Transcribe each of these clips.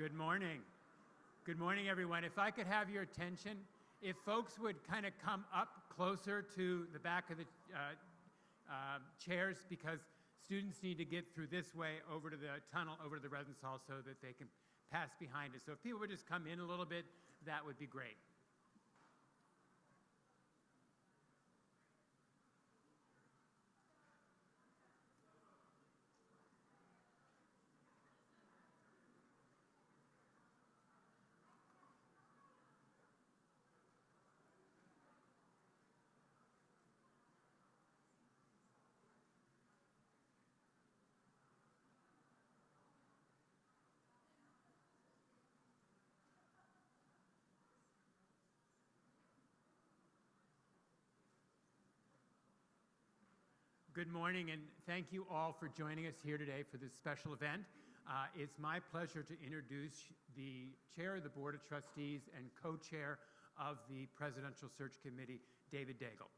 Good morning. Good morning, everyone. If I could have your attention, if folks would kind of come up closer to the back of the chairs, because students need to get through this way over to the tunnel, over to the residence hall, so that they can pass behind us. So if people would just come in a little bit, that would be great. Good morning, and thank you all for joining us here today for this special event. It's my pleasure to introduce the Chair of the Board of Trustees and Co-Chair of the Presidential Search Committee, David Daigle.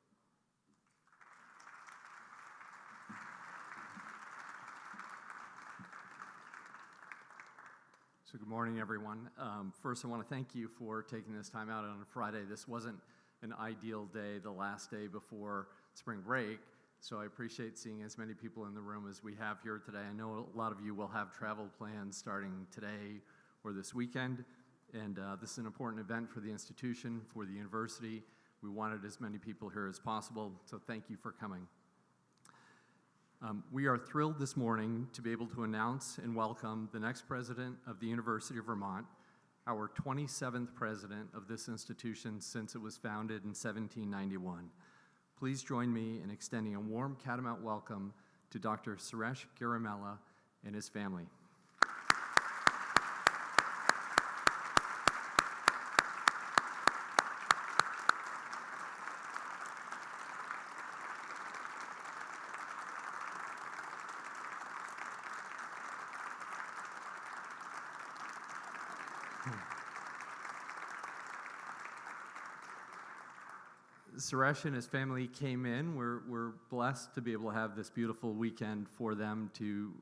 So good morning, everyone. First, I want to thank you for taking this time out on a Friday. This wasn't an ideal day, the last day before spring break, so I appreciate seeing as many people in the room as we have here today. I know a lot of you will have travel plans starting today or this weekend, and this is an important event for the institution, for the university. We wanted as many people here as possible, so thank you for coming. We are thrilled this morning to be able to announce and welcome the next president of the University of Vermont, our 27th president of this institution since it was founded in 1791. Please join me in extending a warm Catamount welcome to Dr. Suresh Garimella and his family. Suresh and his family came in. We're blessed to be able to have this beautiful weekend for them to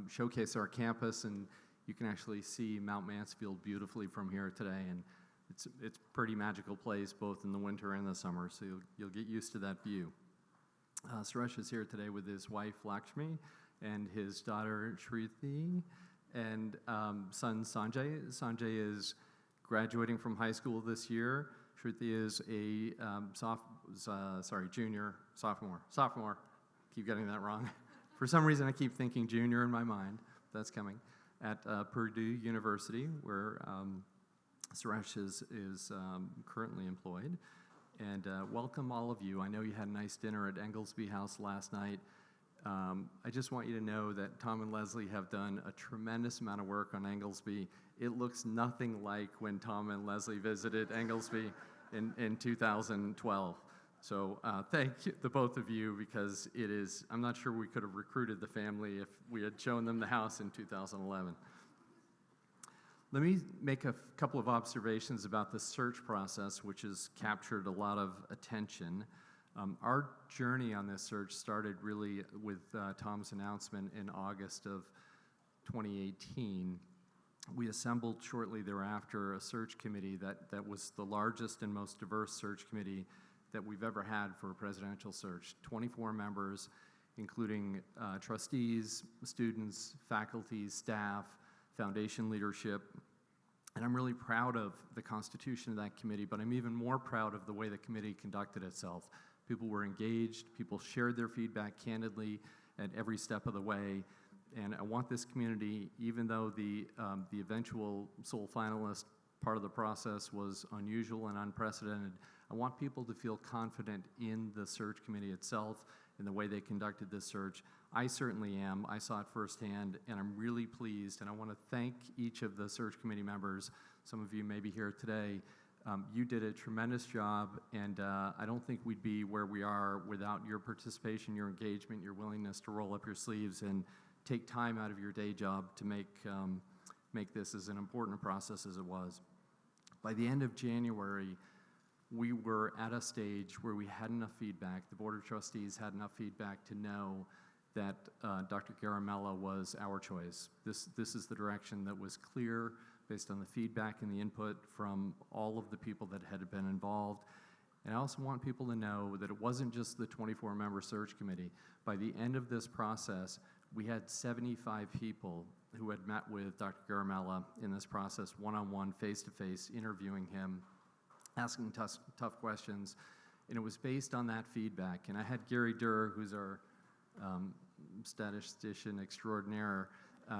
showcase our campus, and you can actually see Mount Mansfield beautifully from here today, and it's a pretty magical place both in the winter and the summer, so you'll get used to that view. Suresh is here today with his wife Lakshmi and his daughter Shruti and son Sanjay. Sanjay is graduating from high school this year. Shruti is a sophomore. Keep getting that wrong. For some reason, I keep thinking junior in my mind. That's coming. At Purdue University, where Suresh is currently employed. And welcome all of you. I know you had a nice dinner at Englesby House last night. I just want you to know that Tom and Leslie have done a tremendous amount of work on Englesby. It looks nothing like when Tom and Leslie visited Englesby in 2012. So thank you, the both of you, because it is, I'm not sure we could have recruited the family if we had shown them the house in 2011. Let me make a couple of observations about the search process, which has captured a lot of attention. Our journey on this search started really with Tom's announcement in August of 2018. We assembled shortly thereafter a search committee that was the largest and most diverse search committee that we've ever had for a presidential search. 24 members, including trustees, students, faculty, staff, foundation leadership. And I'm really proud of the constitution of that committee, but I'm even more proud of the way the committee conducted itself. People were engaged, people shared their feedback candidly at every step of the way. And I want this community, even though the eventual sole finalist part of the process was unusual and unprecedented, I want people to feel confident in the search committee itself and the way they conducted this search. I certainly am. I saw it firsthand, and I'm really pleased. And I want to thank each of the search committee members. Some of you may be here today. You did a tremendous job, and I don't think we'd be where we are without your participation, your engagement, your willingness to roll up your sleeves and take time out of your day job to make this as an important process as it was. By the end of January, we were at a stage where we had enough feedback, the Board of Trustees had enough feedback to know that Dr. Garimella was our choice. This is the direction that was clear based on the feedback and the input from all of the people that had been involved. And I also want people to know that it wasn't just the 24-member search committee. By the end of this process, we had 75 people who had met with Dr. Garimella in this process, one-on-one, face-to-face, interviewing him, asking tough questions, and it was based on that feedback. And I had Gary Durr, who's our statistician extraordinaire,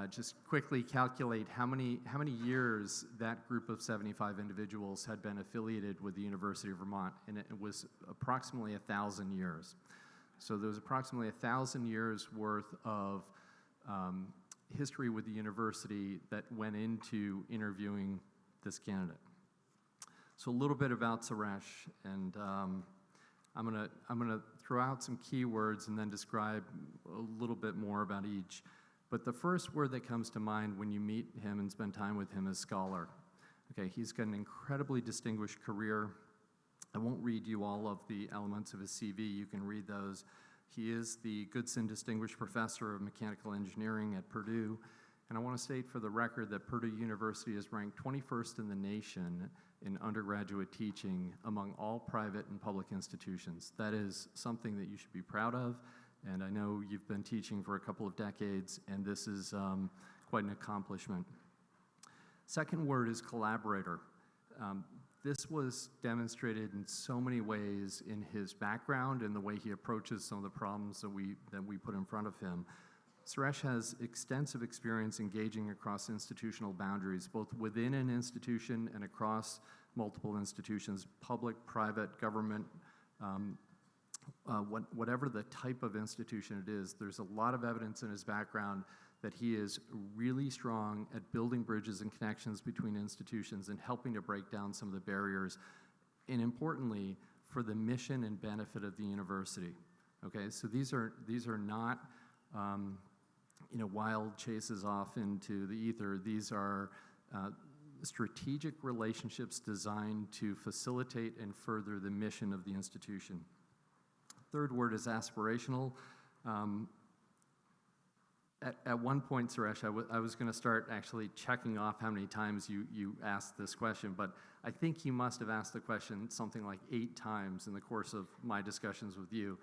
just quickly calculate how many years that group of 75 individuals had been affiliated with the University of Vermont, and it was approximately 1,000 years. So there was approximately 1,000 years worth of history with the university that went into interviewing this candidate. So a little bit about Suresh, and I'm gonna throw out some keywords and then describe a little bit more about each. But the first word that comes to mind when you meet him and spend time with him is scholar. Okay, he's got an incredibly distinguished career. I won't read you all of the elements of his CV. You can read those. He is the Goodson Distinguished Professor of Mechanical Engineering at Purdue. And I want to state for the record that Purdue University is ranked 21st in the nation in undergraduate teaching among all private and public institutions. That is something that you should be proud of. And I know you've been teaching for a couple of decades, and this is quite an accomplishment. Second word is collaborator. This was demonstrated in so many ways in his background and the way he approaches some of the problems that we put in front of him. Suresh has extensive experience engaging across institutional boundaries, both within an institution and across multiple institutions, public, private, government, whatever the type of institution it is. There's a lot of evidence in his background that he is really strong at building bridges and connections between institutions and helping to break down some of the barriers, and importantly, for the mission and benefit of the university. Okay, so these are not wild chases off into the ether. These are strategic relationships designed to facilitate and further the mission of the institution. Third word is aspirational. At one point, Suresh, I was going to start actually checking off how many times you asked this question, but I think you must have asked the question something like 8 times in the course of my discussions with you.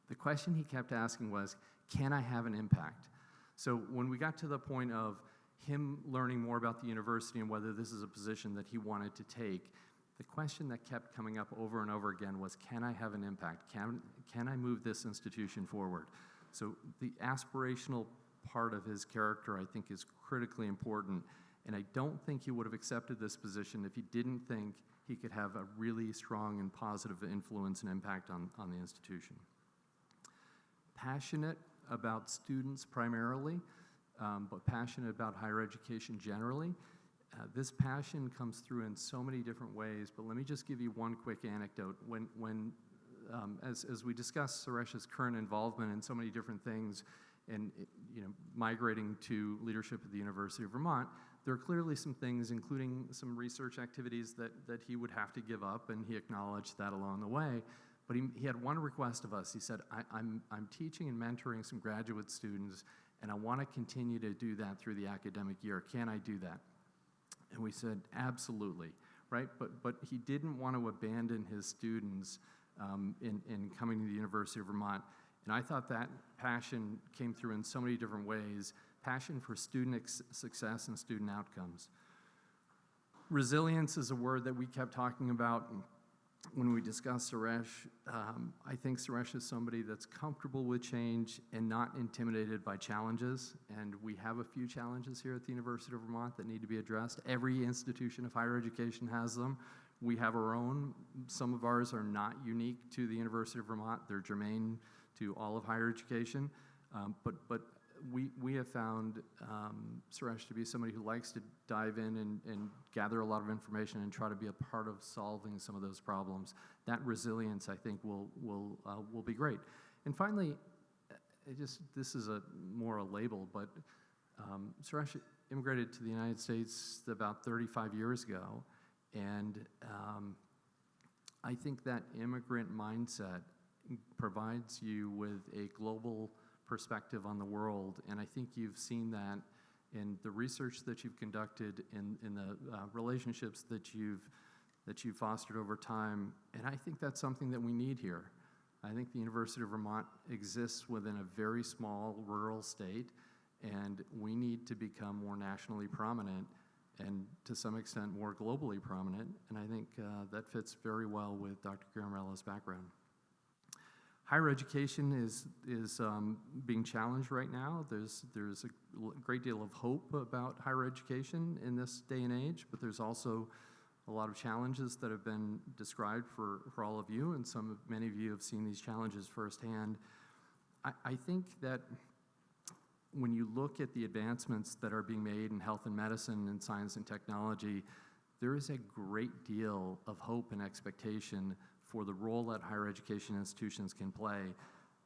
The question he kept asking was, can I have an impact? So when we got to the point of him learning more about the university and whether this is a position that he wanted to take, the question that kept coming up over and over again was, can I have an impact? Can I move this institution forward? So the aspirational part of his character, I think, is critically important, and I don't think he would have accepted this position if he didn't think he could have a really strong and positive influence and impact on the institution. Passionate about students primarily, but passionate about higher education generally. This passion comes through in so many different ways, but let me just give you one quick anecdote. As we discuss Suresh's current involvement in so many different things, and migrating to leadership at the University of Vermont, there are clearly some things, including some research activities that he would have to give up, and he acknowledged that along the way. But he had one request of us. He said, I'm teaching and mentoring some graduate students, and I want to continue to do that through the academic year. Can I do that? And we said, absolutely, right? But he didn't want to abandon his students in coming to the University of Vermont. And I thought that passion came through in so many different ways. Passion for student success and student outcomes. Resilience is a word that we kept talking about when we discussed Suresh. I think Suresh is somebody that's comfortable with change and not intimidated by challenges. And we have a few challenges here at the University of Vermont that need to be addressed. Every institution of higher education has them. We have our own. Some of ours are not unique to the University of Vermont. They're germane to all of higher education. But we have found Suresh to be somebody who likes to dive in and gather a lot of information and try to be a part of solving some of those problems. That resilience, I think, will be great. And finally, this is more a label, but Suresh immigrated to the United States about 35 years ago, and I think that immigrant mindset provides you with a global perspective on the world, and I think you've seen that in the research that you've conducted, in the relationships that you've fostered over time, and I think that's something that we need here. I think the University of Vermont exists within a very small rural state, and we need to become more nationally prominent and to some extent more globally prominent, and I think that fits very well with Dr. Garimella's background. Higher education is being challenged right now. There's a great deal of hope about higher education in this day and age, but there's also a lot of challenges that have been described for all of you, and many of you have seen these challenges firsthand. I think that when you look at the advancements that are being made in health and medicine and science and technology, there is a great deal of hope and expectation for the role that higher education institutions can play.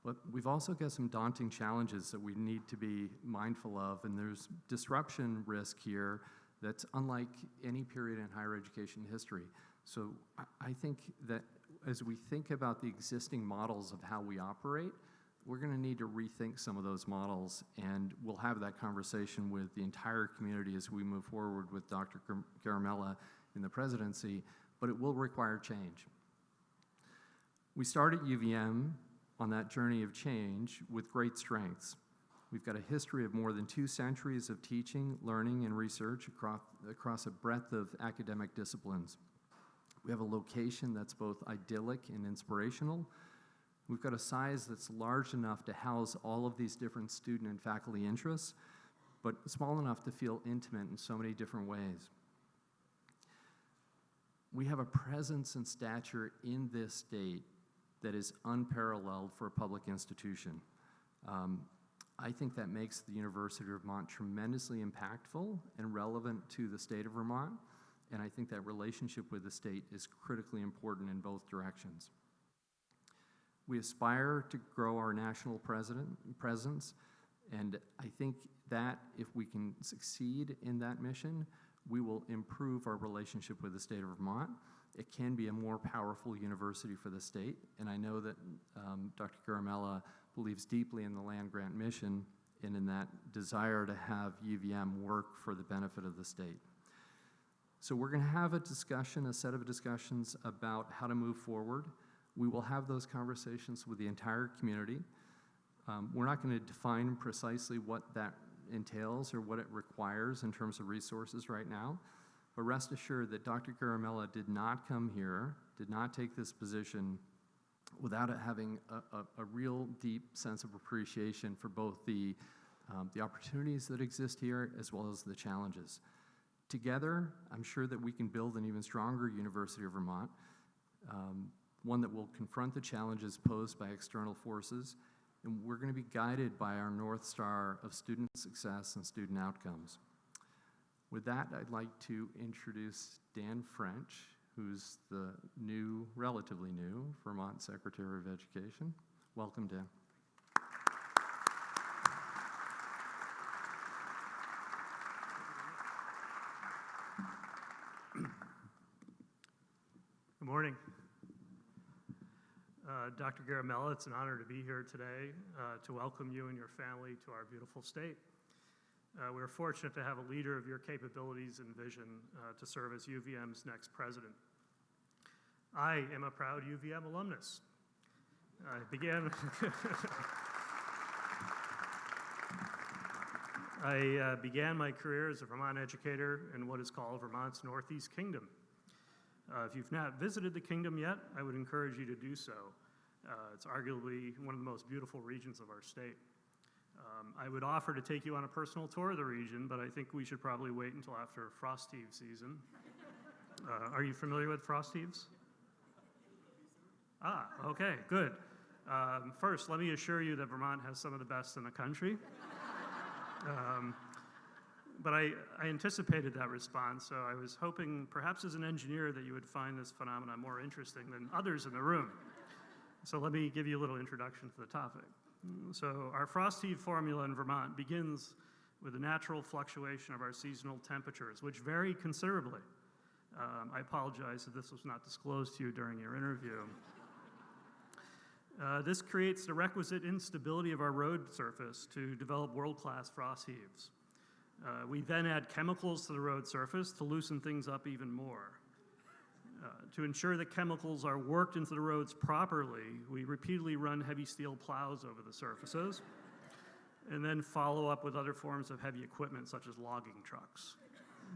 But we've also got some daunting challenges that we need to be mindful of, and there's disruption risk here that's unlike any period in higher education history. So I think that as we think about the existing models of how we operate, we're going to need to rethink some of those models, and we'll have that conversation with the entire community as we move forward with Dr. Garimella in the presidency, but it will require change. We start at UVM on that journey of change with great strengths. We've got a history of more than 2 centuries of teaching, learning, and research across a breadth of academic disciplines. We have a location that's both idyllic and inspirational. We've got a size that's large enough to house all of these different student and faculty interests, but small enough to feel intimate in so many different ways. We have a presence and stature in this state that is unparalleled for a public institution. I think that makes the University of Vermont tremendously impactful and relevant to the state of Vermont, and I think that relationship with the state is critically important in both directions. We aspire to grow our national presence, and I think that if we can succeed in that mission, we will improve our relationship with the state of Vermont. It can be a more powerful university for the state, and I know that Dr. Garimella believes deeply in the land-grant mission and in that desire to have UVM work for the benefit of the state. So we're going to have a set of discussions about how to move forward. We will have those conversations with the entire community. We're not going to define precisely what that entails or what it requires in terms of resources right now, but rest assured that Dr. Garimella did not come here, did not take this position without it having a real deep sense of appreciation for both the opportunities that exist here as well as the challenges. Together, I'm sure that we can build an even stronger University of Vermont, one that will confront the challenges posed by external forces, and we're going to be guided by our North Star of student success and student outcomes. With that, I'd like to introduce Dan French, who's the relatively new, Vermont Secretary of Education. Welcome, Dan. Good morning. Dr. Garimella, it's an honor to be here today to welcome you and your family to our beautiful state. We're fortunate to have a leader of your capabilities and vision to serve as UVM's next president. I am a proud UVM alumnus. I began my career as a Vermont educator in what is called Vermont's Northeast Kingdom. If you've not visited the kingdom yet, I would encourage you to do so. It's arguably one of the most beautiful regions of our state. I would offer to take you on a personal tour of the region, but I think we should probably wait until after frost heave season. Are you familiar with frost heaves? Ah, okay, good. First, let me assure you that Vermont has some of the best in the country. But I anticipated that response, so I was hoping, perhaps as an engineer, that you would find this phenomenon more interesting than others in the room. So let me give you a little introduction to the topic. So our frost heave formula in Vermont begins with the natural fluctuation of our seasonal temperatures, which vary considerably. I apologize if this was not disclosed to you during your interview. This creates the requisite instability of our road surface to develop world-class frost heaves. We then add chemicals to the road surface to loosen things up even more. To ensure that chemicals are worked into the roads properly, we repeatedly run heavy steel plows over the surfaces and then follow up with other forms of heavy equipment such as logging trucks.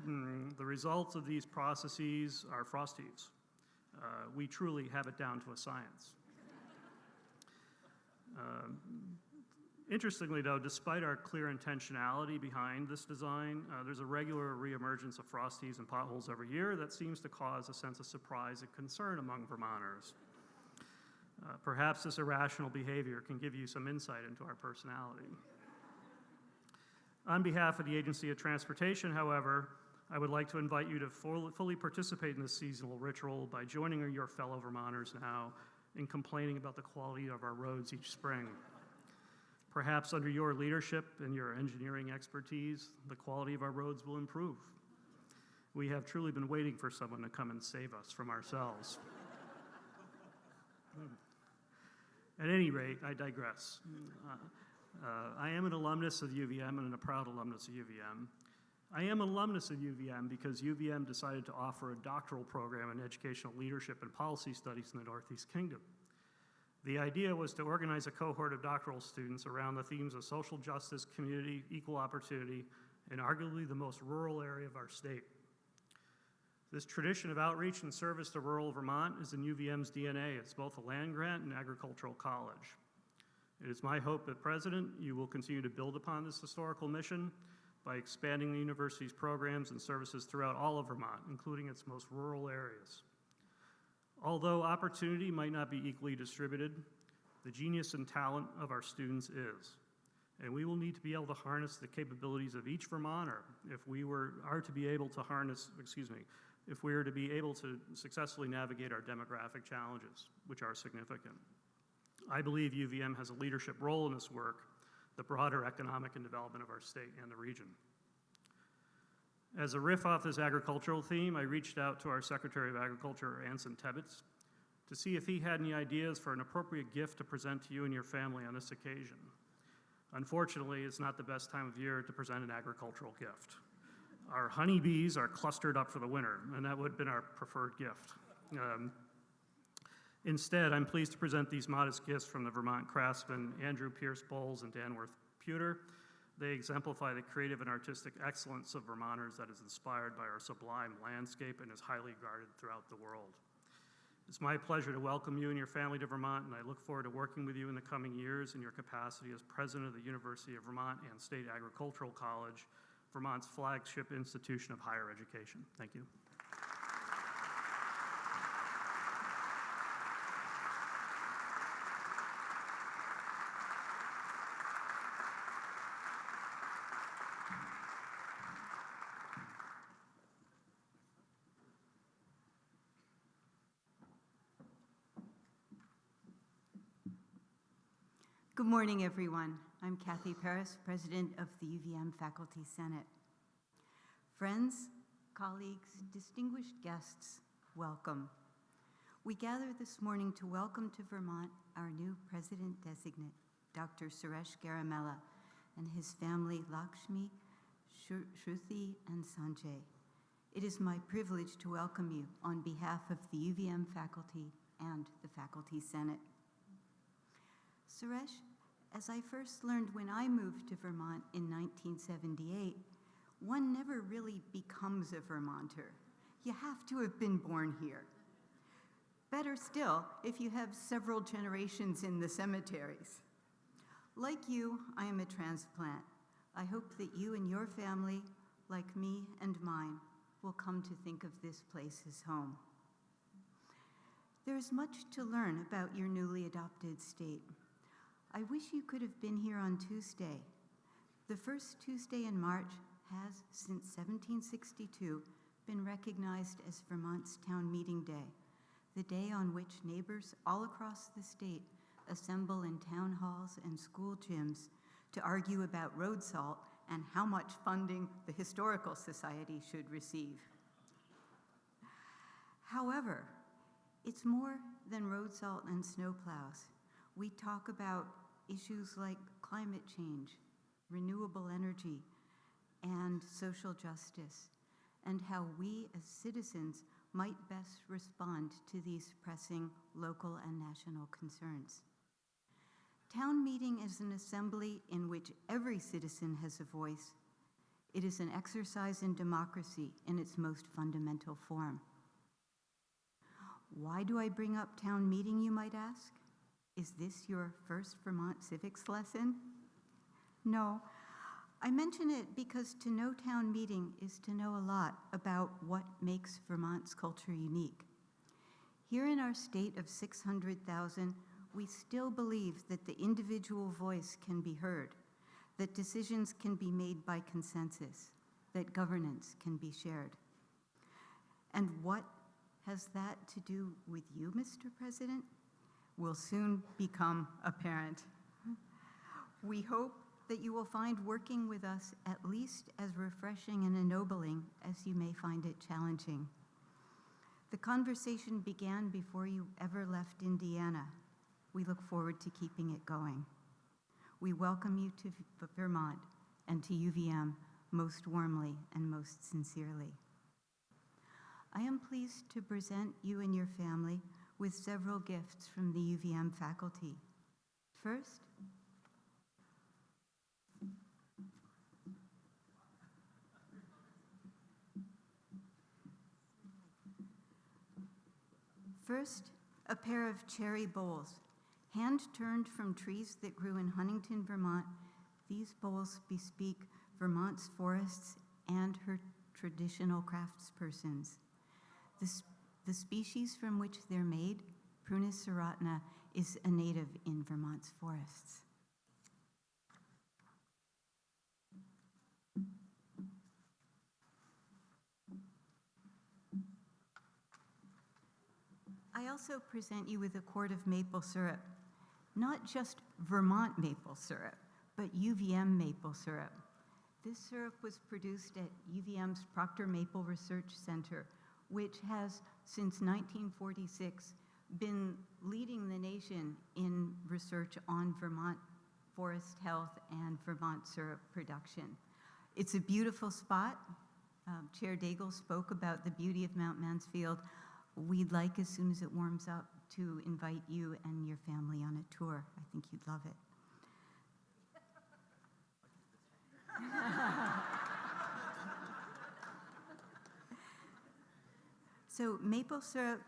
The results of these processes are frost heaves. We truly have it down to a science. Interestingly, though, despite our clear intentionality behind this design, there's a regular reemergence of frost heaves and potholes every year that seems to cause a sense of surprise and concern among Vermonters. Perhaps this irrational behavior can give you some insight into our personality. On behalf of the Agency of Transportation, however, I would like to invite you to fully participate in this seasonal ritual by joining your fellow Vermonters now in complaining about the quality of our roads each spring. Perhaps under your leadership and your engineering expertise, the quality of our roads will improve. We have truly been waiting for someone to come and save us from ourselves. At any rate, I digress. I am an alumnus of UVM and a proud alumnus of UVM. I am an alumnus of UVM because UVM decided to offer a doctoral program in educational leadership and policy studies in the Northeast Kingdom. The idea was to organize a cohort of doctoral students around the themes of social justice, community, equal opportunity, and arguably the most rural area of our state. This tradition of outreach and service to rural Vermont is in UVM's DNA as both a land grant and agricultural college. It is my hope that, President, you will continue to build upon this historical mission by expanding the university's programs and services throughout all of Vermont, including its most rural areas. Although opportunity might not be equally distributed, the genius and talent of our students is. And we will need to be able to harness the capabilities of each Vermonter if we are to be able to successfully navigate our demographic challenges, which are significant. I believe UVM has a leadership role in this work, the broader economic and development of our state and the region. As a riff off this agricultural theme, I reached out to our Secretary of Agriculture, Anson Tebbets, to see if he had any ideas for an appropriate gift to present to you and your family on this occasion. Unfortunately, it's not the best time of year to present an agricultural gift. Our honeybees are clustered up for the winter, and that would have been our preferred gift. Instead, I'm pleased to present these modest gifts from the Vermont craftsmen Andrew Pierce Bowles and Danworth Pewter. They exemplify the creative and artistic excellence of Vermonters that is inspired by our sublime landscape and is highly regarded throughout the world. It's my pleasure to welcome you and your family to Vermont, and I look forward to working with you in the coming years in your capacity as president of the University of Vermont and State Agricultural College, Vermont's flagship institution of higher education. Thank you. Good morning, everyone. I'm Kathy Paris, President of the UVM Faculty Senate. Friends, colleagues, distinguished guests, welcome. We gather this morning to welcome to Vermont our new President-designate, Dr. Suresh Garimella, and his family Lakshmi, Shruti, and Sanjay. It is my privilege to welcome you on behalf of the UVM faculty and the Faculty Senate. Suresh, as I first learned when I moved to Vermont in 1978, one never really becomes a Vermonter. You have to have been born here. Better still, if you have several generations in the cemeteries. Like you, I am a transplant. I hope that you and your family, like me and mine, will come to think of this place as home. There is much to learn about your newly adopted state. I wish you could have been here on Tuesday. The first Tuesday in March has, since 1762, been recognized as Vermont's Town Meeting Day, the day on which neighbors all across the state assemble in town halls and school gyms to argue about road salt and how much funding the Historical Society should receive. However, it's more than road salt and snowplows. We talk about issues like climate change, renewable energy, and social justice, and how we as citizens might best respond to these pressing local and national concerns. Town meeting is an assembly in which every citizen has a voice. It is an exercise in democracy in its most fundamental form. Why do I bring up town meeting, you might ask? Is this your first Vermont civics lesson? No. I mention it because to know town meeting is to know a lot about what makes Vermont's culture unique. Here in our state of 600,000, we still believe that the individual voice can be heard, that decisions can be made by consensus, that governance can be shared. And what has that to do with you, Mr. President? Will soon become apparent. We hope that you will find working with us at least as refreshing and ennobling as you may find it challenging. The conversation began before you ever left Indiana. We look forward to keeping it going. We welcome you to Vermont and to UVM most warmly and most sincerely. I am pleased to present you and your family with several gifts from the UVM faculty. First, a pair of cherry bowls, hand-turned from trees that grew in Huntington, Vermont. These bowls bespeak Vermont's forests and her traditional craftspersons. The species from which they're made, Prunus serotina, is a native in Vermont's forests. I also present you with a quart of maple syrup, not just Vermont maple syrup, but UVM maple syrup. This syrup was produced at UVM's Proctor Maple Research Center, which has, since 1946, been leading the nation in research on Vermont forest health and Vermont syrup production. It's a beautiful spot. Chair Daigle spoke about the beauty of Mount Mansfield. We'd like, as soon as it warms up, to invite you and your family on a tour. I think you'd love it. So maple syrup,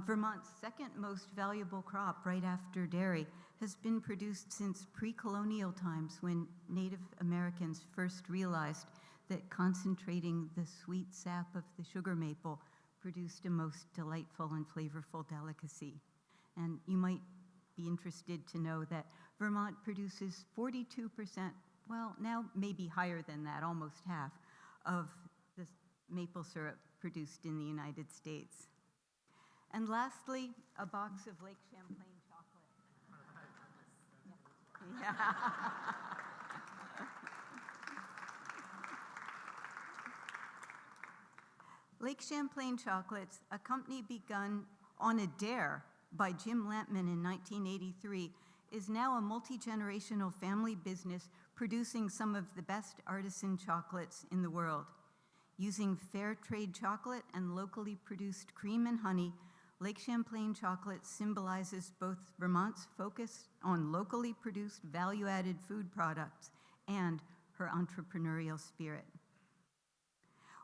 Vermont's second most valuable crop right after dairy, has been produced since pre-colonial times when Native Americans first realized that concentrating the sweet sap of the sugar maple produced a most delightful and flavorful delicacy. And you might be interested to know that Vermont produces 42%, well, now maybe higher than that, almost half, of the maple syrup produced in the United States. And lastly, a box of Lake Champlain chocolate. Yeah. Lake Champlain chocolates, a company begun on a dare by Jim Lampman in 1983, is now a multi-generational family business producing some of the best artisan chocolates in the world. Using fair trade chocolate and locally produced cream and honey, Lake Champlain chocolate symbolizes both Vermont's focus on locally produced value-added food products and her entrepreneurial spirit.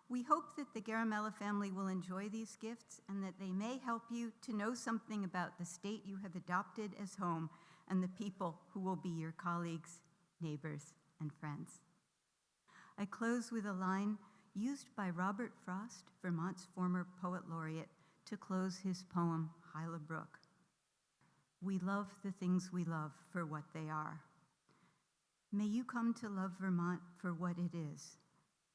We hope that the Garimella family will enjoy these gifts and that they may help you to know something about the state you have adopted as home and the people who will be your colleagues, neighbors, and friends. I close with a line used by Robert Frost, Vermont's former poet laureate, to close his poem, Hyla Brook. We love the things we love for what they are. May you come to love Vermont for what it is,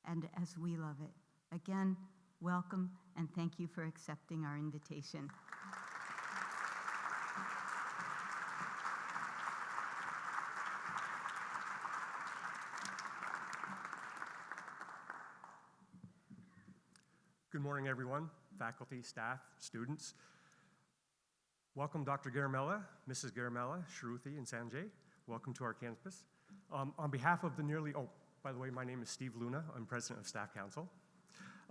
and as we love it. Again, welcome, and thank you for accepting our invitation. Good morning, everyone, faculty, staff, students. Welcome, Dr. Garimella, Mrs. Garimella, Shruti, and Sanjay. Welcome to our campus. On behalf of the nearly, By the way, my name is Steve Luna. I'm president of Staff Council.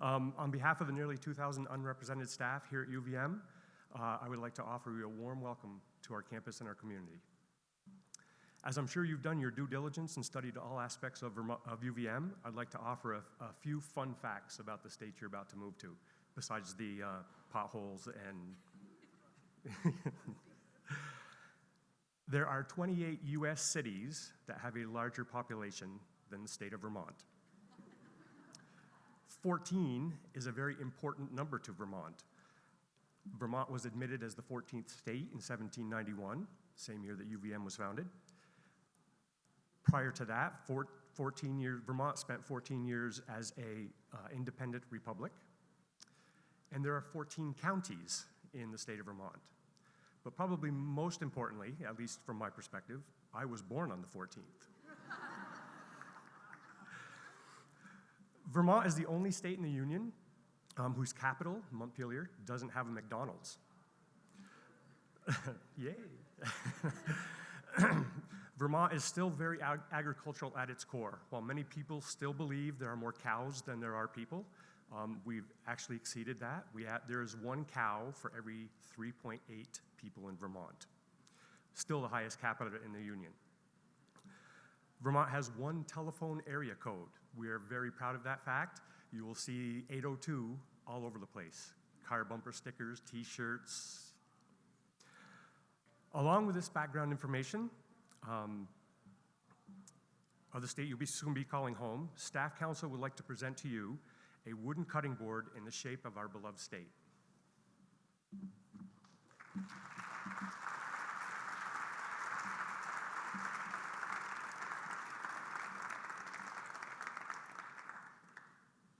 On behalf of the nearly 2,000 unrepresented staff here at UVM, I would like to offer you a warm welcome to our campus and our community. As I'm sure you've done your due diligence and studied all aspects of UVM, I'd like to offer a few fun facts about the state you're about to move to, besides the potholes and... There are 28 U.S. cities that have a larger population than the state of Vermont. 14 is a very important number to Vermont. Vermont was admitted as the 14th state in 1791, same year that UVM was founded. Prior to that, Vermont spent 14 years as a independent republic, and there are 14 counties in the state of Vermont. But probably most importantly, at least from my perspective, I was born on the 14th. Vermont is the only state in the Union whose capital, Montpelier, doesn't have a McDonald's. Yay. Vermont is still very agricultural at its core. While many people still believe there are more cows than there are people, we've actually exceeded that. There is 1 cow for every 3.8 people in Vermont. Still the highest capita in the Union. Vermont has 1 telephone area code. We are very proud of that fact. You will see 802 all over the place. Car bumper stickers, t-shirts. Along with this background information of the state you'll soon be calling home, Staff Council would like to present to you a wooden cutting board in the shape of our beloved state.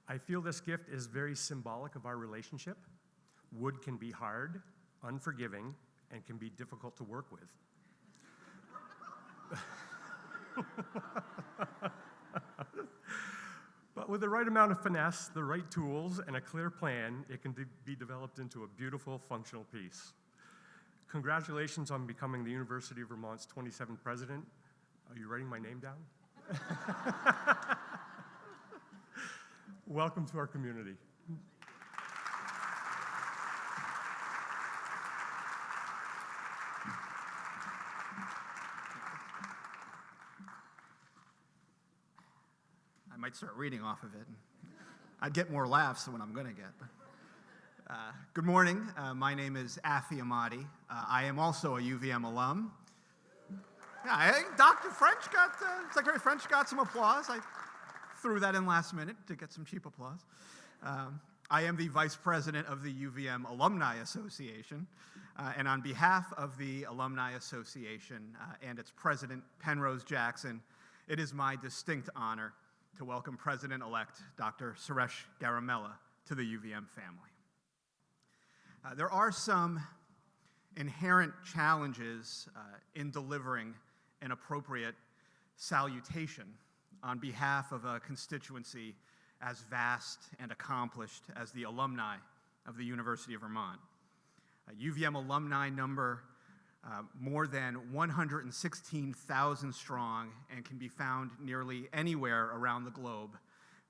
I feel this gift is very symbolic of our relationship. Wood can be hard, unforgiving, and can be difficult to work with. But with the right amount of finesse, the right tools, and a clear plan, it can be developed into a beautiful, functional piece. Congratulations on becoming the University of Vermont's 27th president. Are you writing my name down? Welcome to our community. I might start reading off of it. I'd get more laughs than what I'm going to get. Good morning. My name is Afi Amadi. I am also a UVM alum. Yeah, I think Dr. French Secretary French got some applause. I threw that in last minute to get some cheap applause. I am the vice president of the UVM Alumni Association. And on behalf of the Alumni Association and its president, Penrose Jackson, it is my distinct honor to welcome President-elect Dr. Suresh Garimella to the UVM family. There are some inherent challenges in delivering an appropriate salutation on behalf of a constituency as vast and accomplished as the alumni of the University of Vermont. UVM alumni number more than 116,000 strong and can be found nearly anywhere around the globe,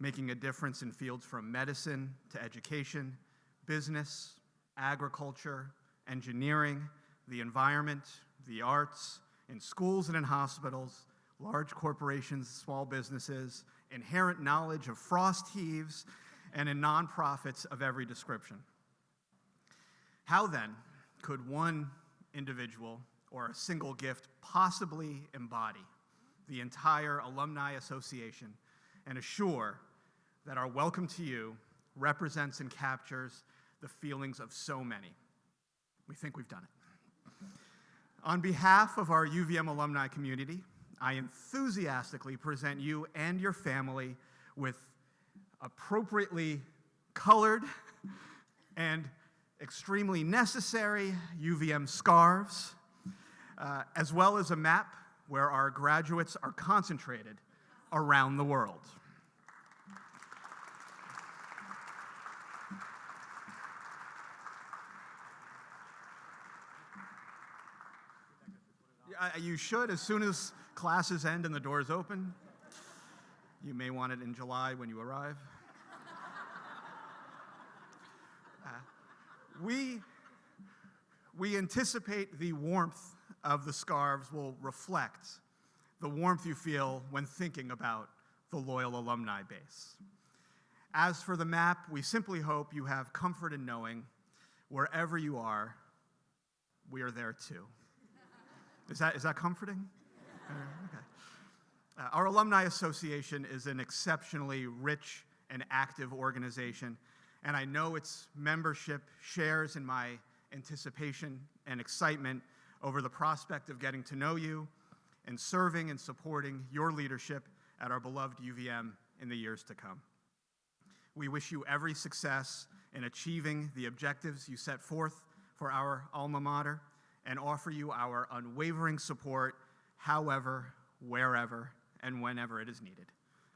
making a difference in fields from medicine to education, business, agriculture, engineering, the environment, the arts, in schools and in hospitals, large corporations, small businesses, inherent knowledge of frost heaves, and in nonprofits of every description. How then could one individual or a single gift possibly embody the entire Alumni Association and assure that our welcome to you represents and captures the feelings of so many? We think we've done it. On behalf of our UVM alumni community, I enthusiastically present you and your family with appropriately colored and extremely necessary UVM scarves, as well as a map where our graduates are concentrated around the world. You should, as soon as classes end and the doors open. You may want it in July when you arrive. We anticipate the warmth of the scarves will reflect the warmth you feel when thinking about the loyal alumni base. As for the map, we simply hope you have comfort in knowing wherever you are, we are there too. Is that comforting? Okay. Our Alumni Association is an exceptionally rich and active organization, and I know its membership shares in my anticipation and excitement over the prospect of getting to know you and serving and supporting your leadership at our beloved UVM in the years to come. We wish you every success in achieving the objectives you set forth for our alma mater and offer you our unwavering support however, wherever, and whenever it is needed.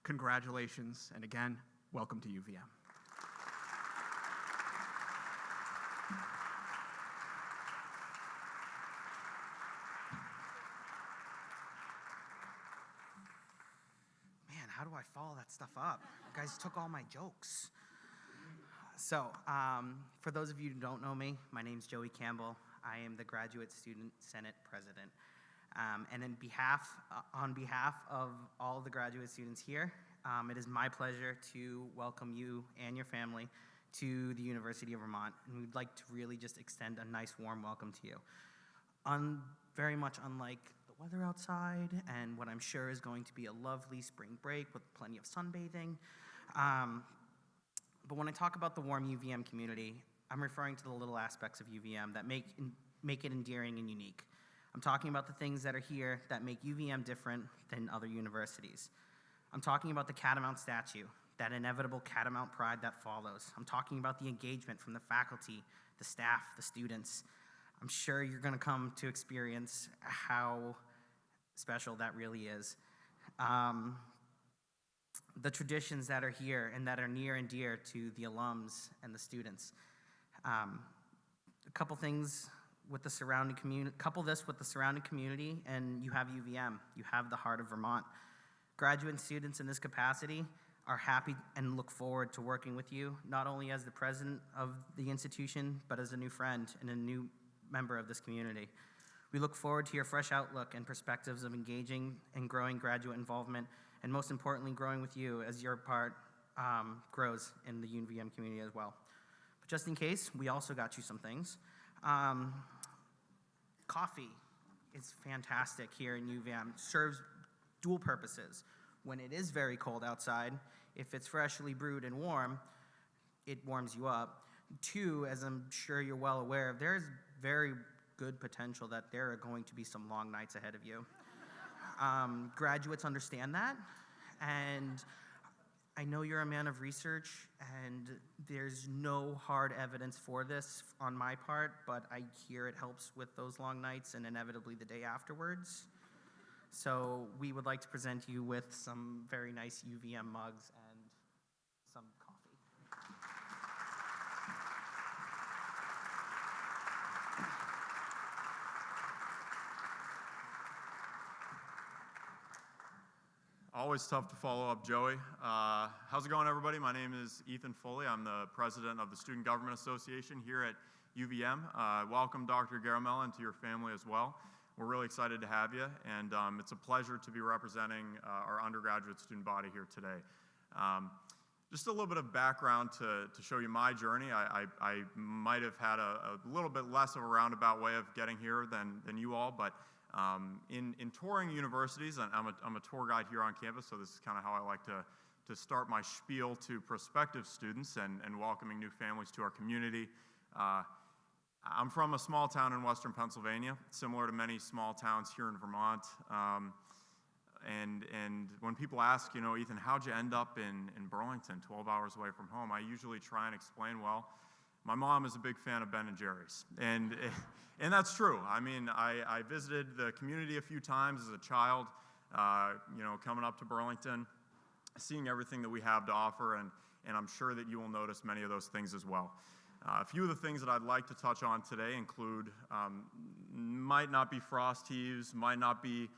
Congratulations, and again, welcome to UVM. Man, how do I follow that stuff up? You guys took all my jokes. So, for those of you who don't know me, my name's Joey Campbell. I am the Graduate Student Senate President. And on behalf of all the graduate students here, it is my pleasure to welcome you and your family to the University of Vermont. And we'd like to really just extend a nice warm welcome to you. Very much unlike the weather outside and what I'm sure is going to be a lovely spring break with plenty of sunbathing. But when I talk about the warm UVM community, I'm referring to the little aspects of UVM that make it endearing and unique. I'm talking about the things that are here that make UVM different than other universities. I'm talking about the Catamount statue, that inevitable Catamount pride that follows. I'm talking about the engagement from the faculty, the staff, the students. I'm sure you're going to come to experience how special that really is. The traditions that are here and that are near and dear to the alums and the students. A couple things with the surrounding community, couple this with the surrounding community, and you have UVM. You have the heart of Vermont. Graduate students in this capacity are happy and look forward to working with you, not only as the president of the institution, but as a new friend and a new member of this community. We look forward to your fresh outlook and perspectives of engaging and growing graduate involvement, and most importantly, growing with you as your part grows in the UVM community as well. But just in case, we also got you some things. Coffee is fantastic here in UVM. Serves dual purposes. When it is very cold outside, if it's freshly brewed and warm, it warms you up. Two, as I'm sure you're well aware, there's very good potential that there are going to be some long nights ahead of you. Graduates understand that, and I know you're a man of research, and there's no hard evidence for this on my part, but I hear it helps with those long nights and inevitably the day afterwards. So we would like to present you with some very nice UVM mugs and some coffee. Always tough to follow up, Joey. How's it going, everybody? My name is Ethan Foley. I'm the president of the Student Government Association here at UVM. Welcome, Dr. Garimella, and to your family as well. We're really excited to have you, and it's a pleasure to be representing our undergraduate student body here today. Just a little bit of background to show you my journey. I might have had a little bit less of a roundabout way of getting here than you all, but in touring universities, and I'm a tour guide here on campus, so this is kind of how I like to start my spiel to prospective students and welcoming new families to our community. I'm from a small town in western Pennsylvania, similar to many small towns here in Vermont. And when people ask, you know, Ethan, how'd you end up in Burlington, 12 hours away from home? I usually try and explain, well, my mom is a big fan of Ben and Jerry's, and that's true. I mean, I visited the community a few times as a child, you know, coming up to Burlington, seeing everything that we have to offer, and I'm sure that you will notice many of those things as well. A few of the things that I'd like to touch on today include might not be frost heaves, might not be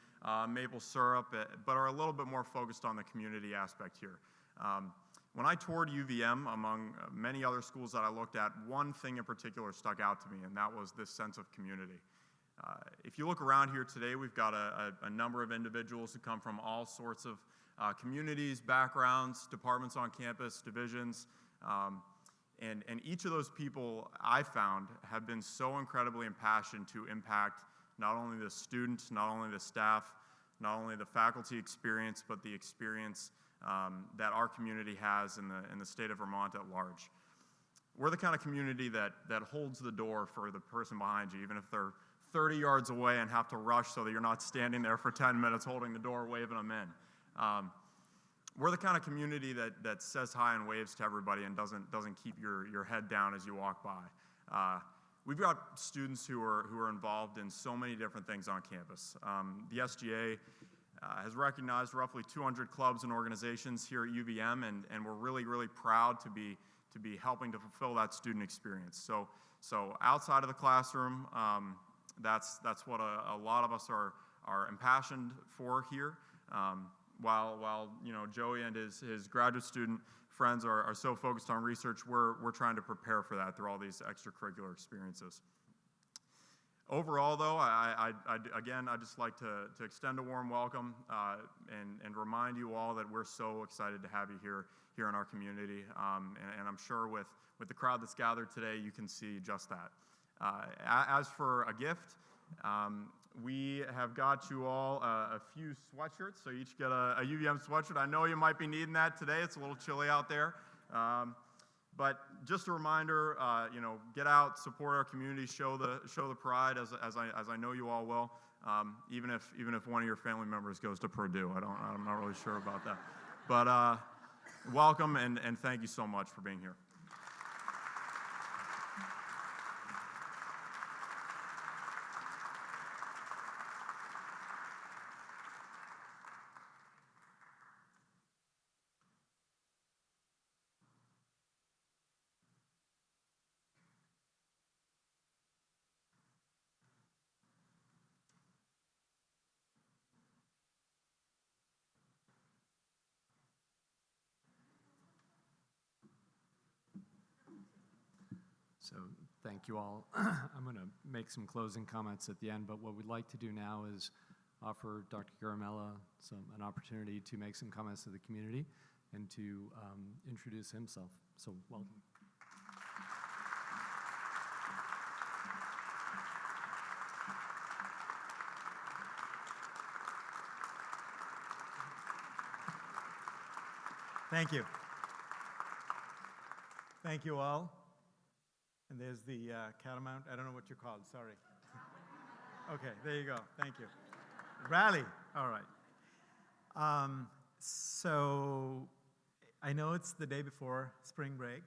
maple syrup, but are a little bit more focused on the community aspect here. When I toured UVM, among many other schools that I looked at, one thing in particular stuck out to me, and that was this sense of community. If you look around here today, we've got a number of individuals who come from all sorts of communities, backgrounds, departments on campus, divisions, and each of those people I found have been so incredibly impassioned to impact not only the students, not only the staff, not only the faculty experience, but the experience that our community has in the state of Vermont at large. We're the kind of community that holds the door for the person behind you, even if they're 30 yards away and have to rush so that you're not standing there for 10 minutes holding the door, waving them in. We're the kind of community that says hi and waves to everybody and doesn't keep your head down as you walk by. We've got students who are involved in so many different things on campus. The SGA has recognized roughly 200 clubs and organizations here at UVM, and we're really, really proud to be helping to fulfill that student experience. So outside of the classroom, that's what a lot of us are impassioned for here. While Joey and his graduate student friends are so focused on research, we're trying to prepare for that through all these extracurricular experiences. Overall, though, I'd just like to extend a warm welcome and remind you all that we're so excited to have you here in our community. And I'm sure with the crowd that's gathered today, you can see just that. As for a gift, we have got you all a few sweatshirts, so you each get a UVM sweatshirt. I know you might be needing that today. It's a little chilly out there. But just a reminder, get out, support our community, show the pride, as I know you all will. Even if one of your family members goes to Purdue, I'm not really sure about that. But welcome and thank you so much for being here. So thank you all. I'm going to make some closing comments at the end, but what we'd like to do now is offer Dr. Garimella an opportunity to make some comments to the community and to introduce himself. So welcome. Thank you. Thank you all. And there's the catamount. I don't know what you're called. Sorry. Okay, there you go. Thank you. Rally. All right. So I know it's the day before spring break,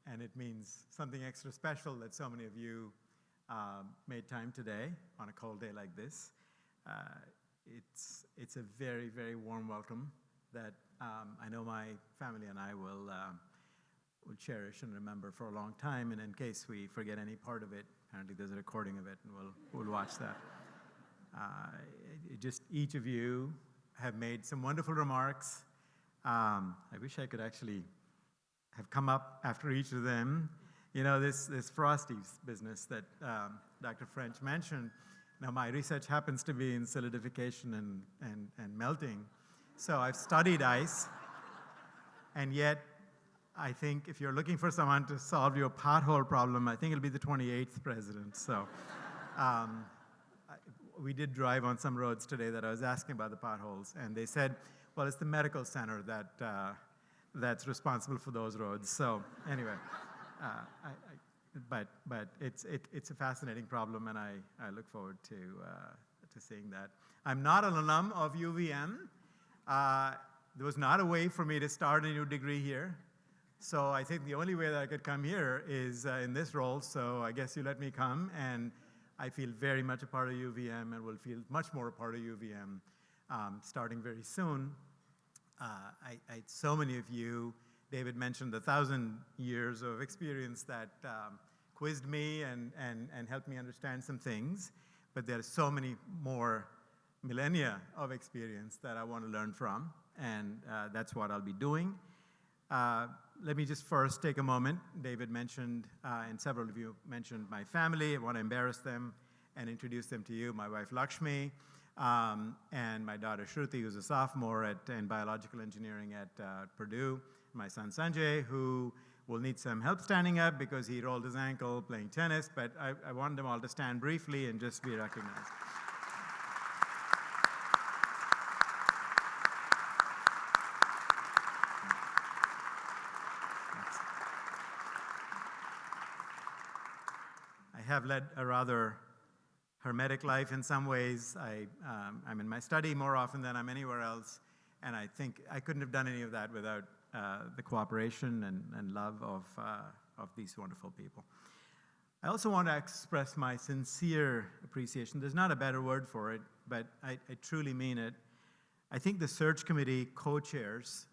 and it means something extra special that so many of you made time today on a cold day like this. It's a very, very warm welcome that I know my family and I will cherish and remember for a long time, and in case we forget any part of it, apparently there's a recording of it, and we'll watch that. Just each of you have made some wonderful remarks. I wish I could actually have come up after each of them. You know, this Frosties business that Dr. French mentioned. Now, my research happens to be in solidification and melting, so I've studied ice, and yet I think if you're looking for someone to solve your pothole problem, I think it'll be the 28th president. So we did drive on some roads today that I was asking about the potholes, and they said, well, it's the medical center that's responsible for those roads. So anyway, but it's a fascinating problem, and I look forward to seeing that. I'm not an alum of UVM. There was not a way for me to start a new degree here. So I think the only way that I could come here is in this role, so I guess you let me come, and I feel very much a part of UVM and will feel much more a part of UVM starting very soon. So many of you, David mentioned 1,000 years of experience that quizzed me and helped me understand some things, but there are so many more millennia of experience that I want to learn from, and that's what I'll be doing. Let me just first take a moment. David mentioned, and several of you mentioned my family. I want to embarrass them and introduce them to you. My wife Lakshmi, and my daughter Shruti, who's a sophomore in biological engineering at Purdue. My son Sanjay, who will need some help standing up because he rolled his ankle playing tennis, but I want them all to stand briefly and just be recognized. I have led a rather hermetic life in some ways. I'm in my study more often than I'm anywhere else, and I think I couldn't have done any of that without the cooperation and love of these wonderful people. I also want to express my sincere appreciation. There's not a better word for it, but I truly mean it. I think the search committee co-chairs,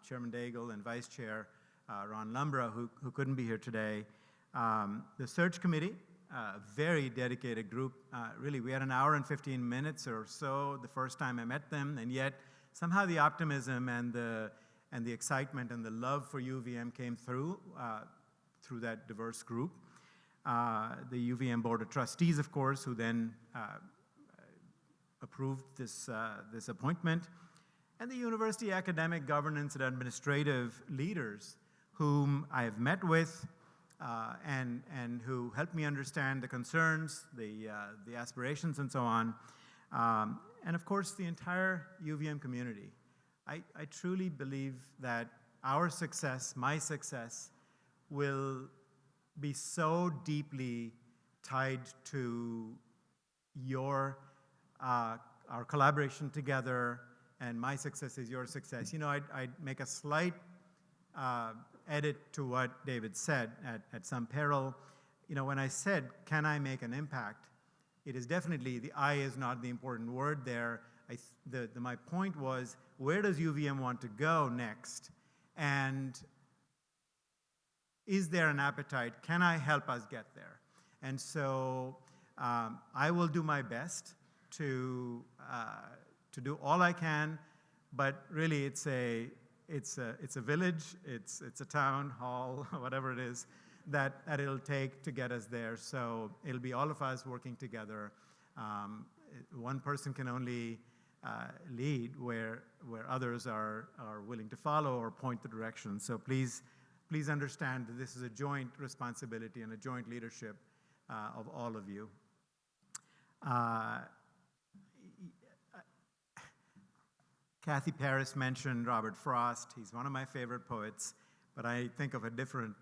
Chairman Daigle and Vice Chair Ron Lumbra, who couldn't be here today, the search committee, a very dedicated group. Really, we had an hour and 15 minutes or so the first time I met them, and yet somehow the optimism and the excitement and the love for UVM came through that diverse group. The UVM Board of Trustees, of course, who then approved this appointment, and the university academic governance and administrative leaders whom I have met with and who helped me understand the concerns, the aspirations, and so on. And of course, the entire UVM community. I truly believe that our success, my success, will be so deeply tied to our collaboration together, and my success is your success. You know, I'd make a slight edit to what David said at some peril. You know, when I said, can I make an impact, it is definitely, the I is not the important word there. My point was, where does UVM want to go next? And is there an appetite? Can I help us get there? And so I will do my best to do all I can, but really it's a village, it's a town hall, whatever it is, that it'll take to get us there. So it'll be all of us working together. One person can only lead where others are willing to follow or point the direction. So please understand that this is a joint responsibility and a joint leadership of all of you. Kathy Paris mentioned Robert Frost. He's one of my favorite poets, but I think of a different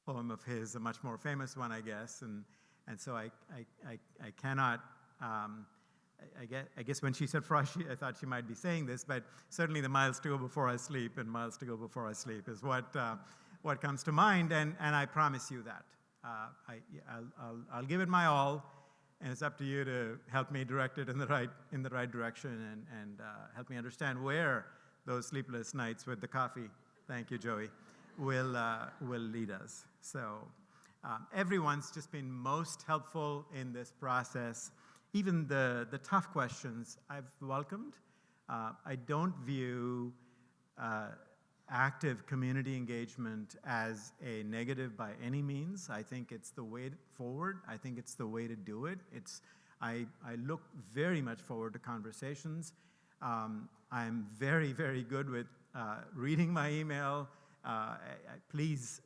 poem of his, a much more famous one, I guess. And so I cannot. I guess when she said Frost, I thought she might be saying this, but certainly the miles to go before I sleep and miles to go before I sleep is what comes to mind, and I promise you that. I'll give it my all, and it's up to you to help me direct it in the right direction and help me understand where those sleepless nights with the coffee, thank you, Joey, will lead us. So everyone's just been most helpful in this process. Even the tough questions I've welcomed. I don't view active community engagement as a negative by any means. I think it's the way forward. I think it's the way to do it. I look very much forward to conversations. I'm very, very good with reading my email. Please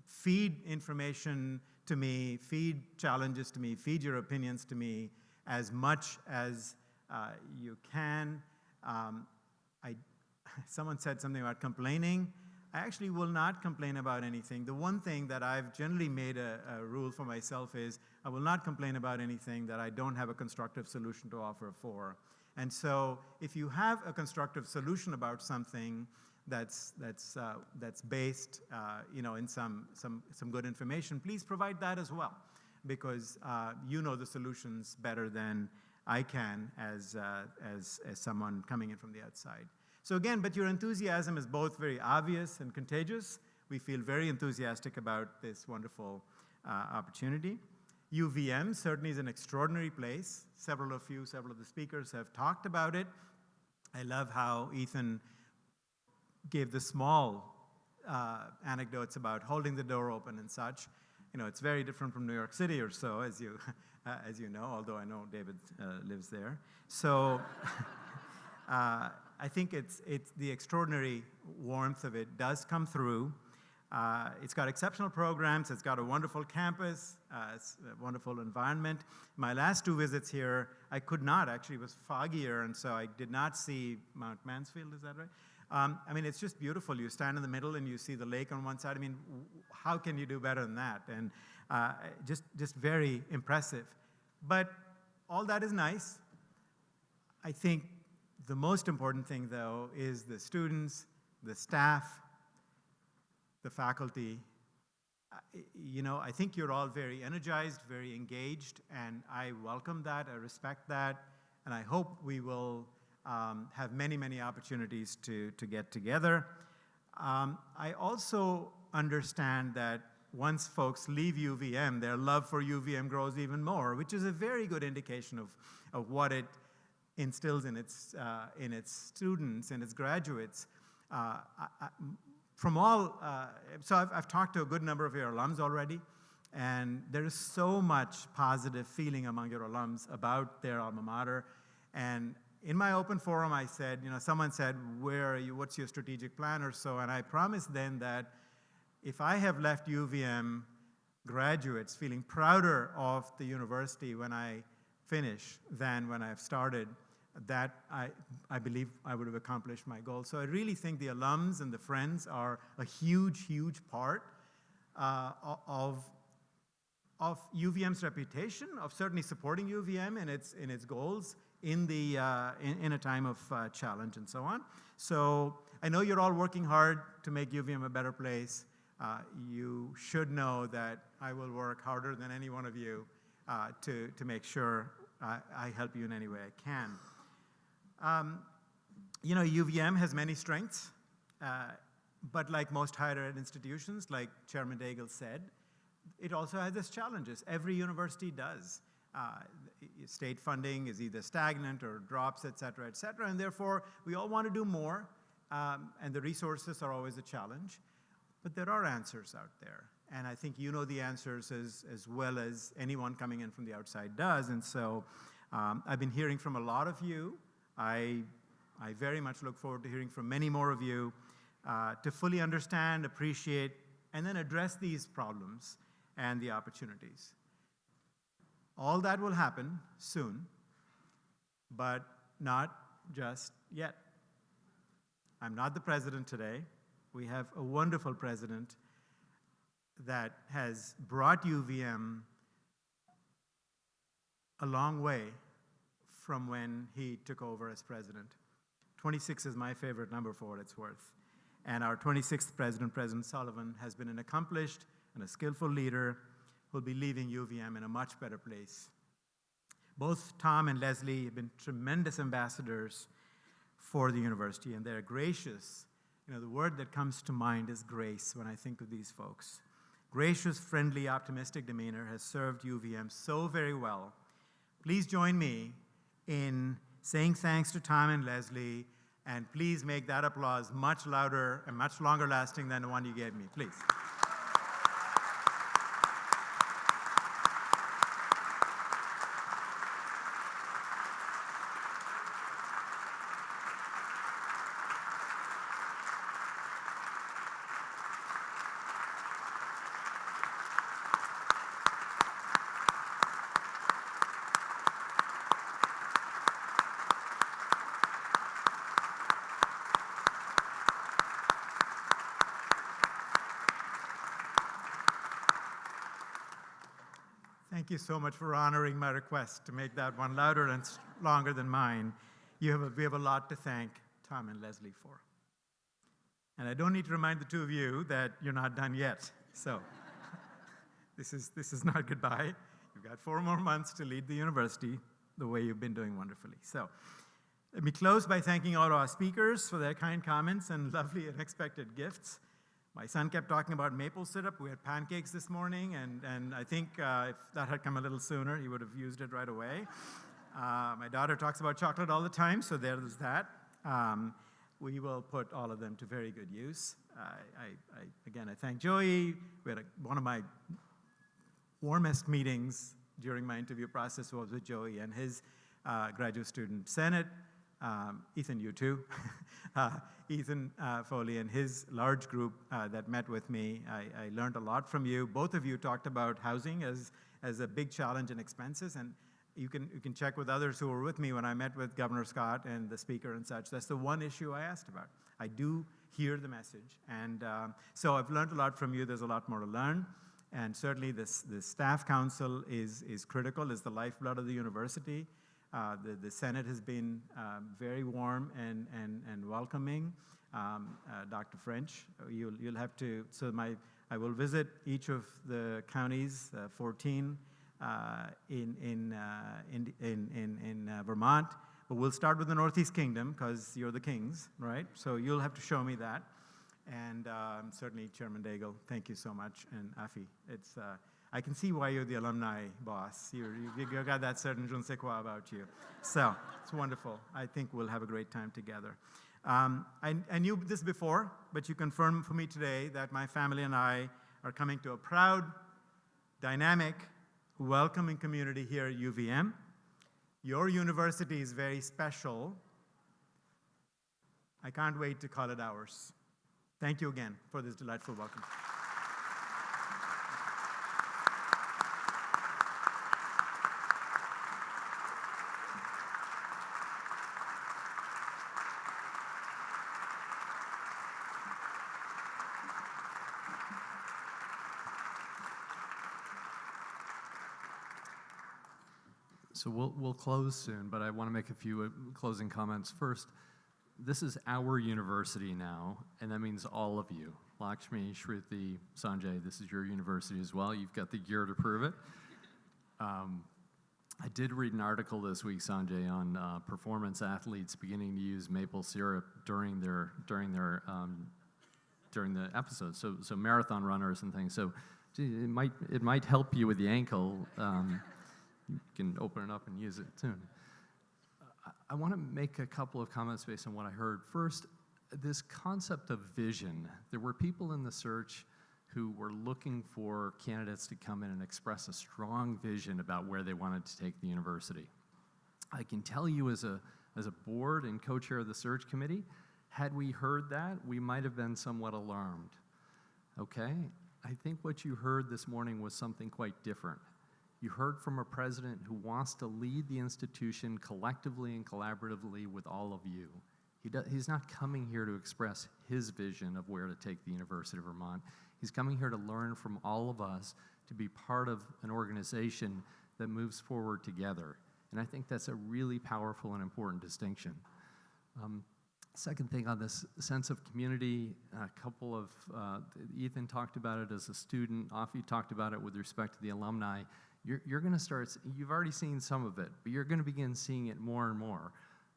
feed information to me, feed challenges to me, feed your opinions to me as much as you can. Someone said something about complaining. I actually will not complain about anything. The one thing that I've generally made a rule for myself is I will not complain about anything that I don't have a constructive solution to offer for. And so if you have a constructive solution about something that's based in some good information, please provide that as well, because you know the solutions better than I can as someone coming in from the outside. So again, but your enthusiasm is both very obvious and contagious. We feel very enthusiastic about this wonderful opportunity. UVM certainly is an extraordinary place. Several of the speakers have talked about it. I love how Ethan gave the small anecdotes about holding the door open and such. You know, it's very different from New York City or so, as you, as you know, although I know David lives there. So I think it's the extraordinary warmth of it does come through. It's got exceptional programs. It's got a wonderful campus. It's a wonderful environment. My last 2 visits here, I could not, actually, it was foggier, and so I did not see Mount Mansfield, is that right? I mean, it's just beautiful. You stand in the middle and you see the lake on one side. I mean, how can you do better than that? And just very impressive. But all that is nice. I think the most important thing, though, is the students, the staff, the faculty. You know, I think you're all very energized, very engaged, and I welcome that, I respect that, and I hope we will have many, many opportunities to get together. I also understand that once folks leave UVM, their love for UVM grows even more, which is a very good indication of what it instills in its students and its graduates. So I've talked to a good number of your alums already, and there is so much positive feeling among your alums about their alma mater. And in my open forum, I said, you know, someone said, where are you, what's your strategic plan or so? And I promised then that if I have left UVM graduates feeling prouder of the university when I finish than when I've started, that I believe I would have accomplished my goal. So I really think the alums and the friends are a huge, huge part of UVM's reputation, of certainly supporting UVM in its goals in a time of challenge and so on. So I know you're all working hard to make UVM a better place. You should know that I will work harder than any one of you to make sure I help you in any way I can. You know, UVM has many strengths, but like most higher ed institutions, like Chairman Daigle said, it also has its challenges. Every university does. State funding is either stagnant or drops, et cetera, and therefore we all want to do more, and the resources are always a challenge, but there are answers out there. And I think you know the answers as well as anyone coming in from the outside does. And so I've been hearing from a lot of you. I very much look forward to hearing from many more of you to fully understand, appreciate, and then address these problems and the opportunities. All that will happen soon, but not just yet. I'm not the president today. We have a wonderful president that has brought UVM a long way from when he took over as president. 26 is my favorite number for what it's worth. And our 26th president, President Sullivan, has been an accomplished and a skillful leader who'll be leaving UVM in a much better place. Both Tom and Leslie have been tremendous ambassadors for the university, and they're gracious. You know, the word that comes to mind is grace when I think of these folks. Gracious, friendly, optimistic demeanor has served UVM so very well. Please join me in saying thanks to Tom and Leslie, and please make that applause much louder and much longer lasting than the one you gave me, please. Thank you so much for honoring my request to make that one louder and longer than mine. We have a lot to thank Tom and Leslie for. And I don't need to remind the two of you that you're not done yet. So this is not goodbye. You've got 4 more months to lead the university the way you've been doing wonderfully. So let me close by thanking all our speakers for their kind comments and lovely unexpected gifts. My son kept talking about maple syrup. We had pancakes this morning, and I think if that had come a little sooner, he would have used it right away. My daughter talks about chocolate all the time, so there's that. We will put all of them to very good use. Again, I thank Joey. We had one of my warmest meetings during my interview process was with Joey and his graduate student senate. Ethan, you too. Ethan Foley and his large group that met with me. I learned a lot from you. Both of you talked about housing as a big challenge and expenses, and you can check with others who were with me when I met with Governor Scott and the speaker and such. That's the one issue I asked about. I do hear the message, and so I've learned a lot from you. There's a lot more to learn, and certainly the staff council is critical, is the lifeblood of the university. The Senate has been very warm and welcoming. Dr. French, you'll have to, I will visit each of the counties, 14 in Vermont, but we'll start with the Northeast Kingdom because you're the kings, right? So you'll have to show me that. And certainly Chairman Daigle, thank you so much. And Afi, I can see why you're the alumni boss. You got that certain je ne sais quoi about you. So it's wonderful. I think we'll have a great time together. I knew this before, but you confirmed for me today that my family and I are coming to a proud, dynamic, welcoming community here at UVM. Your university is very special. I can't wait to call it ours. Thank you again for this delightful welcome. So we'll close soon, but I want to make a few closing comments. First, this is our university now, and that means all of you. Lakshmi, Shruti, Sanjay, this is your university as well. You've got the gear to prove it. I did read an article this week, Sanjay, on performance athletes beginning to use maple syrup during the episode. So marathon runners and things. So it might help you with the ankle. You can open it up and use it soon. I want to make a couple of comments based on what I heard. First, this concept of vision. There were people in the search who were looking for candidates to come in and express a strong vision about where they wanted to take the university. I can tell you as a board and co-chair of the search committee, had we heard that, we might have been somewhat alarmed. Okay? I think what you heard this morning was something quite different. You heard from a president who wants to lead the institution collectively and collaboratively with all of you. He's not coming here to express his vision of where to take the University of Vermont. He's coming here to learn from all of us to be part of an organization that moves forward together. And I think that's a really powerful and important distinction. Second thing on this sense of community, Ethan talked about it as a student, Afi talked about it with respect to the alumni. You're going to start, you've already seen some of it, but you're going to begin seeing it more and more.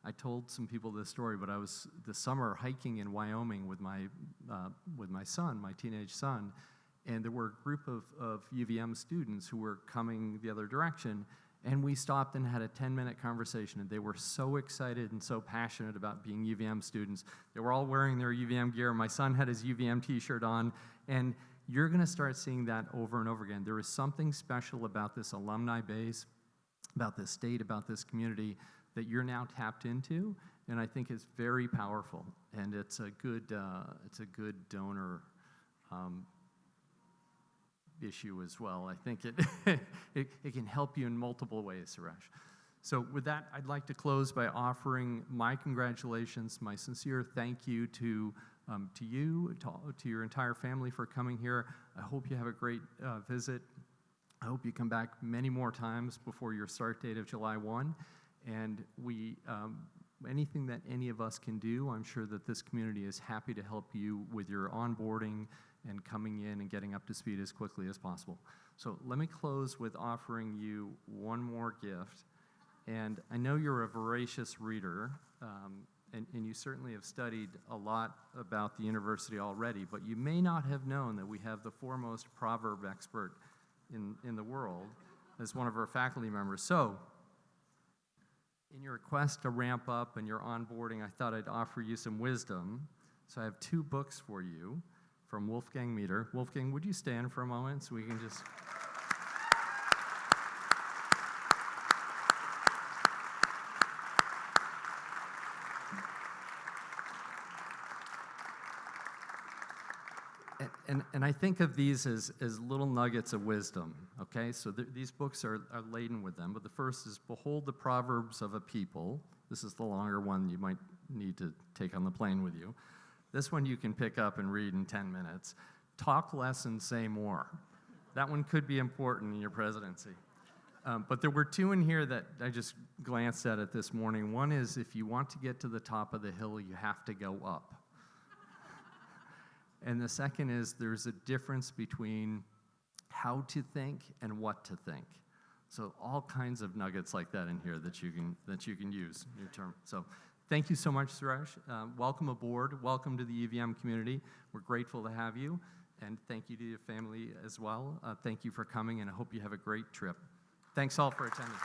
I told some people this story, but I was this summer hiking in Wyoming with my son, my teenage son, and there were a group of UVM students who were coming the other direction, and we stopped and had a 10-minute conversation, and they were so excited and so passionate about being UVM students. They were all wearing their UVM gear. My son had his UVM t-shirt on, and you're going to start seeing that over and over again. There is something special about this alumni base, about this state, about this community that you're now tapped into, and I think it's very powerful. And it's a good donor issue as well. I think it can help you in multiple ways, Suresh. So with that, I'd like to close by offering my congratulations, my sincere thank you to you, to your entire family for coming here. I hope you have a great visit. I hope you come back many more times before your start date of July 1. And anything that any of us can do, I'm sure that this community is happy to help you with your onboarding and coming in and getting up to speed as quickly as possible. So let me close with offering you one more gift. And I know you're a voracious reader, and you certainly have studied a lot about the university already, but you may not have known that we have the foremost proverb expert in the world as one of our faculty members. So, in your quest to ramp up and your onboarding, I thought I'd offer you some wisdom. So I have 2 books for you from Wolfgang Meter. Wolfgang, would you stand for a moment so we can just... And I think of these as little nuggets of wisdom, okay? So these books are laden with them. But the first is Behold the Proverbs of a People. This is the longer one you might need to take on the plane with you. This one you can pick up and read in 10 minutes. Talk less and say more. That one could be important in your presidency. But there were 2 in here that I just glanced at it this morning. One is, if you want to get to the top of the hill, you have to go up. And the second is, there's a difference between how to think and what to think. So all kinds of nuggets like that in here that you can use in your term. So thank you so much, Suresh. Welcome aboard. Welcome to the UVM community. We're grateful to have you. And thank you to your family as well. Thank you for coming, and I hope you have a great trip. Thanks all for attending.